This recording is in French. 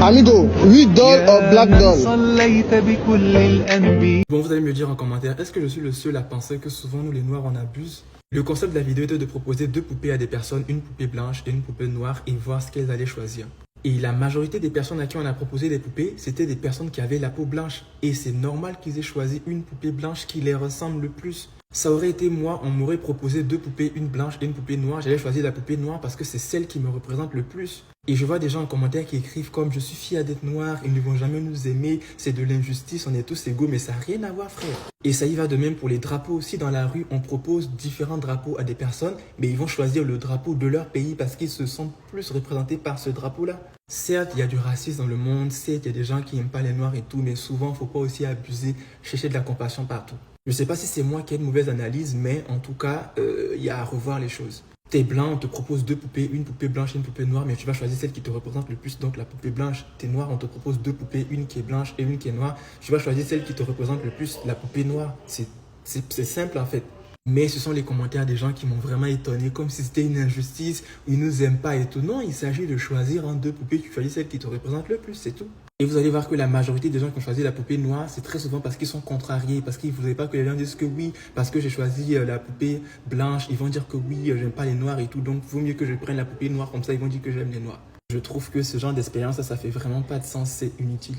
Amigo, white doll or black doll? Bon, vous allez me dire en commentaire, est-ce que je suis le seul à penser que souvent nous les noirs on abuse? Le concept de la vidéo était de proposer deux poupées à des personnes, une poupée blanche et une poupée noire, et voir ce qu'elles allaient choisir. Et la majorité des personnes à qui on a proposé des poupées, c'était des personnes qui avaient la peau blanche. Et c'est normal qu'ils aient choisi une poupée blanche qui les ressemble le plus. Ça aurait été moi, on m'aurait proposé deux poupées, une blanche et une poupée noire. J'allais choisir la poupée noire parce que c'est celle qui me représente le plus. Et je vois des gens en commentaire qui écrivent comme « Je suis fier d'être noir, ils ne vont jamais nous aimer, c'est de l'injustice, on est tous égaux », mais ça n'a rien à voir, frère. Et ça y va de même pour les drapeaux aussi. Dans la rue, on propose différents drapeaux à des personnes, mais ils vont choisir le drapeau de leur pays parce qu'ils se sentent plus représentés par ce drapeau-là. Certes, il y a du racisme dans le monde, certes, il y a des gens qui n'aiment pas les noirs et tout, mais souvent, il ne faut pas aussi abuser, chercher de la compassion partout. Je ne sais pas si c'est moi qui ai une mauvaise analyse, mais en tout cas, il y a à revoir les choses. T'es blanc, on te propose deux poupées, une poupée blanche et une poupée noire, mais tu vas choisir celle qui te représente le plus, donc la poupée blanche. T'es noir, on te propose deux poupées, une qui est blanche et une qui est noire. Tu vas choisir celle qui te représente le plus, la poupée noire. C'est simple en fait. Mais ce sont les commentaires des gens qui m'ont vraiment étonné, comme si c'était une injustice, ils nous aiment pas et tout. Non, il s'agit de choisir entre deux poupées, tu choisis celle qui te représente le plus, c'est tout. Et vous allez voir que la majorité des gens qui ont choisi la poupée noire, c'est très souvent parce qu'ils sont contrariés, parce qu'ils ne voulaient pas que les gens disent que oui, parce que j'ai choisi la poupée blanche, ils vont dire que oui, j'aime pas les noirs et tout, donc il vaut mieux que je prenne la poupée noire, comme ça ils vont dire que j'aime les noirs. Je trouve que ce genre d'expérience, ça fait vraiment pas de sens, c'est inutile.